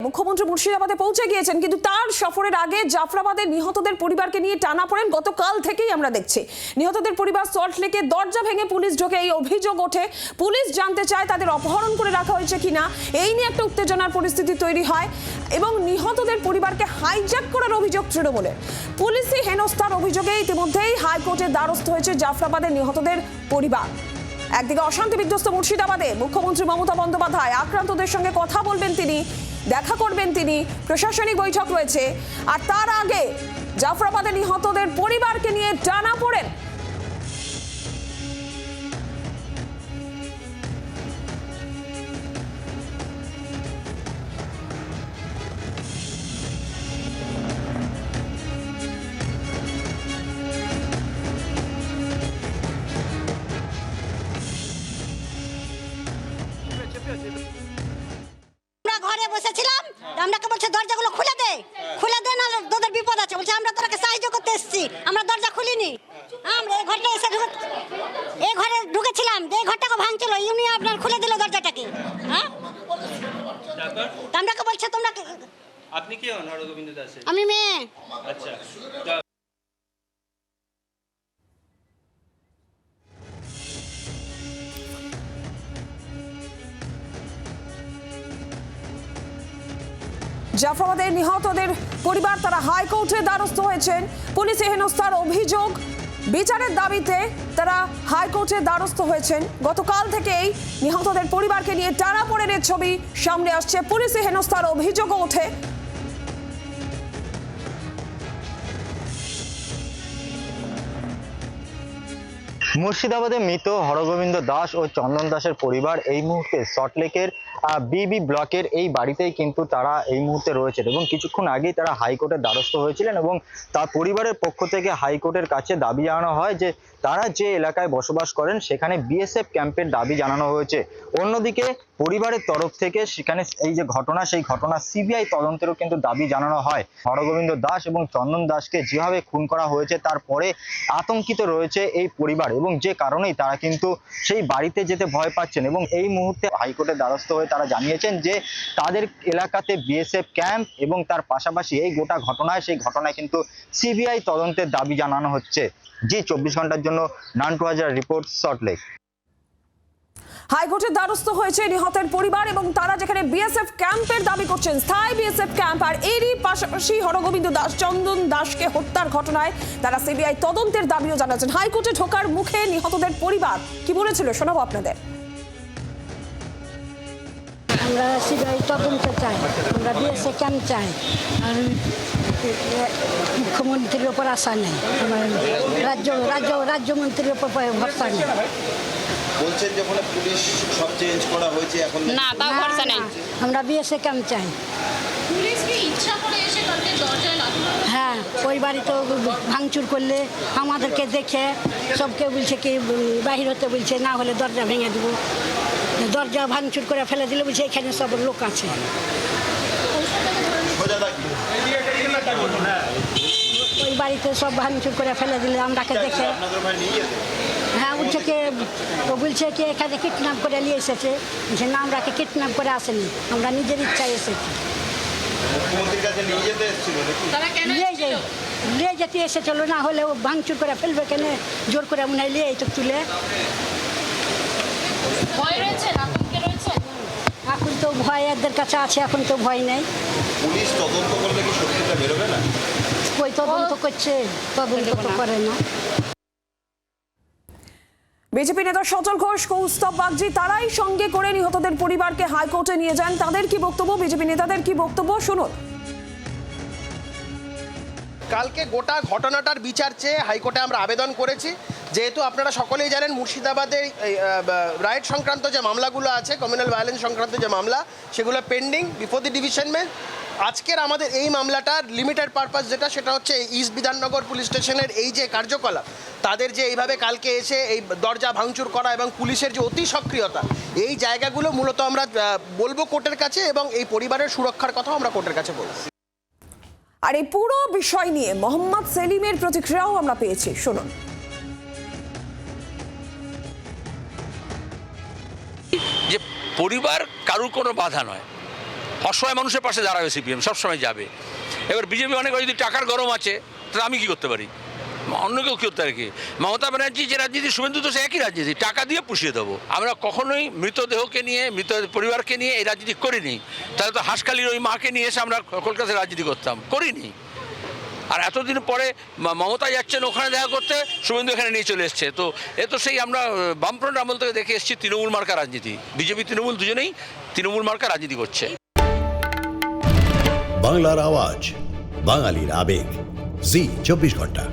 মুখ্যমন্ত্রী মুর্শিদাবাদে পৌঁছে গিয়েছেন, কিন্তু তার সফরের আগে জাফরাবাদের নিহতদের পরিবারকে নিয়ে টানাপোড়েন গতকাল থেকেই আমরা দেখছি। নিহতদের পরিবার সল্টলেকে দরজা ভেঙে পুলিশ ঢোকে, এই অভিযোগ ওঠে। পুলিশ জানতে চায় তাদের অপহরণ করে রাখা হয়েছে কিনা। এই নিয়ে একটা উত্তেজনার পরিস্থিতি তৈরি হয় এবং নিহতদের পরিবারকে হাইজ্যাক করার অভিযোগ তৃণমূলের। পুলিশি হেনস্থার অভিযোগে ইতিমধ্যেই হাইকোর্টের দ্বারস্থ হয়েছে জাফরাবাদের নিহতদের পরিবার। একদিকে অশান্তি বিধ্বস্ত মুর্শিদাবাদে মুখ্যমন্ত্রী মমতা বন্দ্যোপাধ্যায় আক্রান্তদের সঙ্গে কথা বলবেন, তিনি দেখা করবেন, তিনি প্রশাসনিক বৈঠক রয়েছে। আর তার আগে জাফরাবাদে নিহতদের পরিবারকে নিয়ে টানাপোড়েন। ঘরে বসেছিলাম, আমাকে বলছে দরজাগুলো খুলে দে, খুলে দে, না তোদের বিপদ আছে। বলছে আমরা তোকে সাহায্য করতে এসেছি, আমরা দরজা খুলিনি। আমরা এই ঘরটা এসে এই ঘরে ঢুকেছিলাম, এই ঘরটাকে ভাঙছিল, ইউনি আপনার খুলে দিল দরজাটাকে। হ্যাঁ, আমাকে বলছে তোমরা। আপনি কি হন হরগোবিন্দ দাসের? আমি মেয়ে। আচ্ছা, জাফরাবাদের নিহতদের পরিবার তারা হাইকোর্টে দ্বারস্থ হয়েছেন। পুলিশি হেনস্থার অভিযোগ বিচারের দাবিতে তারা হাইকোর্টে দ্বারস্থ হয়েছেন। গতকাল থেকেই নিহতদের পরিবারকে নিয়ে টানাপোড়েনের ছবি সামনে আসছে। পুলিশি হেনস্থার অভিযোগও ওঠে। মুর্শিদাবাদে মৃত হরগোবিন্দ দাস ও চন্দন দাসের পরিবার এই মুহূর্তে সল্টলেকের বিবি ব্লকের এই বাড়িতেই কিন্তু তারা এই মুহূর্তে রয়েছেন এবং কিছুক্ষণ আগেই তারা হাইকোর্টের দ্বারস্থ হয়েছিলেন এবং তার পরিবারের পক্ষ থেকে হাইকোর্টের কাছে দাবি জানানো হয় যে তারা যে এলাকায় বসবাস করেন সেখানে বিএসএফ ক্যাম্পের দাবি জানানো হয়েছে। অন্যদিকে পরিবারের তরফ থেকে সেখানে এই যে ঘটনা, সেই ঘটনা সিবিআই তদন্তেরও কিন্তু দাবি জানানো হয়। হরগোবিন্দ দাস এবং চন্দন দাসকে যেভাবে খুন করা হয়েছে তারপরে আতঙ্কিত রয়েছে এই পরিবার এবং যে কারণেই তারা কিন্তু সেই বাড়িতে যেতে ভয় পাচ্ছেন এবং এই মুহূর্তে হাইকোর্টের দ্বারস্থ হয়ে তারা জানিয়েছেন যে তাদের এলাকাতে বিএসএফ ক্যাম্প এবং তার পাশাপাশি এই গোটা ঘটনায়, সেই ঘটনায় কিন্তু সিবিআই তদন্তের দাবি জানানো হচ্ছে। জি 24 ঘন্টার জন্য নান্টু হাজার রিপোর্ট, সল্টলেক। হাইকোর্টের দ্বারস্থ হয়েছে নিহতের পরিবার এবং তারা যেখানে বিএসএফ ক্যাম্পের দাবি করছেন, স্থায়ী বিএসএফ ক্যাম্প, আর এরই পাশাপাশি হরগোবিন্দ দাস, চন্দন দাসকে হত্যার ঘটনায় তারা সিবিআই তদন্তের দাবিও জানাচ্ছেন। হাইকোর্টে ঢোকার মুখে নিহতদের পরিবার কি বলেছিল শোনাবো আপনাদের। আমরা সিবিআই তদন্ত চাই, আমরা বিএসএফ ক্যাম্প চাই, আর মুখ্যমন্ত্রীর ওপর আশা নেই, আমার রাজ্যমন্ত্রীর ওপর ভরসা নেই। বলছেন যে ওখানে পুলিশ সব চেঞ্জ করা হয়েছে, এখন না তাও ভরসা নেই। আমরা বিএসএফ ক্যাম্প চাই। পুলিশ কি ইচ্ছা করে এসে কালকে দরজায় লাগলো? হ্যাঁ, ওই বাড়ি তো ভাঙচুর করলে আমাদেরকে দেখে সবকে বলছে কি বাহির হতে বলছে, না হলে দরজা ভেঙে দেবো। দরজা ভাঙচুর করে ফেলে দিলে বলছে এখানে সব লোক আছে। ওই বাড়িতে সব ভাঙচুর করে ফেলে দিলে আমরাকে দেখে, হ্যাঁ বলছে কি, ও বলছে কি এখানে কিডন্যাপ করে নিয়ে এসেছে। বলছে না, আমরাকে কিডন্যাপ করে আসেনি, আমরা নিজের ইচ্ছায় এসেছি। নিয়ে যেতে এসেছিল, না হলে ও ভাঙচুর করে ফেলবে কেন, জোর করে মনে হয় নিয়ে তো তুলে। এখন তো ভয় এদের কাছে আছে, এখন তো ভয় নেই। পুলিশ তদন্ত করলে কি সত্যিটা বেরোবে না? ওই তদন্ত করছে, তদন্ত তো করে না। বিজেপি নেতা সচল ঘোষ, কৌস্তব বাগজি তারাই সঙ্গে করে নিহতদের পরিবারকে হাইকোর্টে নিয়ে যান। তাদের কি বক্তব্য, বিজেপি নেতাদের কি বক্তব্য শুনুন। কালকে গোটা ঘটনাটার বিচার চেয়ে হাইকোর্টে আমরা আবেদন করেছি। যেহেতু আপনারা সকলেই জানেন মুর্শিদাবাদের রাইট সংক্রান্ত যে মামলাগুলো আছে, কমিউনাল ভায়োলেন্স সংক্রান্ত যে মামলা, সেগুলো pending before the division bench. আজকের আমাদের এই মামলাটার লিমিটেড পারপাস যেটা, সেটা হচ্ছে ইস্ট বিধাননগর পুলিশ স্টেশনের এই যে কার্যকলাপ, তাদের যে এইভাবে কালকে এসে এই দরজা ভাঙচুর করা এবং পুলিশের যে অতি সক্রিয়তা, এই জায়গাগুলো মূলত আমরা বলবো কোর্টের কাছে এবং এই পরিবারের সুরক্ষার কথাও আমরা কোর্টের কাছে বলবো। আর এই পুরো বিষয় নিয়ে মোহাম্মদ সেলিমের প্রতিক্রিয়াও আমরা পেয়েছি, শুনুন। যে পরিবার কারুর কোনো বাধা নয়, অসহায় মানুষের পাশে দাঁড়াবে সিপিএম, সবসময় যাবে। এবার বিজেপি অনেক যদি টাকার গরম আছে, তাহলে আমি কি করতে পারি, অন্য কেউ কী করতে পারে কি? মমতা ব্যানার্জি যে রাজনীতি, শুভেন্দু তো সে একই রাজনীতি, টাকা দিয়ে পুষিয়ে দেবো। আমরা কখনোই মৃতদেহকে নিয়ে, মৃত পরিবারকে নিয়ে এই রাজনীতি করিনি। তাহলে তো হাঁসখালির ওই মাকে নিয়ে এসে আমরা কলকাতায় রাজনীতি করতাম, করিনি। আর এতদিন পরে মমতা যাচ্ছেন ওখানে দেখা করতে, শুভেন্দু এখানে নিয়ে চলে এসছে। তো এ তো সেই আমরা বামফ্রন্ট আমল থেকে দেখে এসেছি তৃণমূল মার্কা রাজনীতি। বিজেপি তৃণমূল দুজনেই তৃণমূল মার্কা রাজনীতি করছে। বাংলার আওয়াজ, বাঙালির আবেগ, জি 24 ঘন্টা।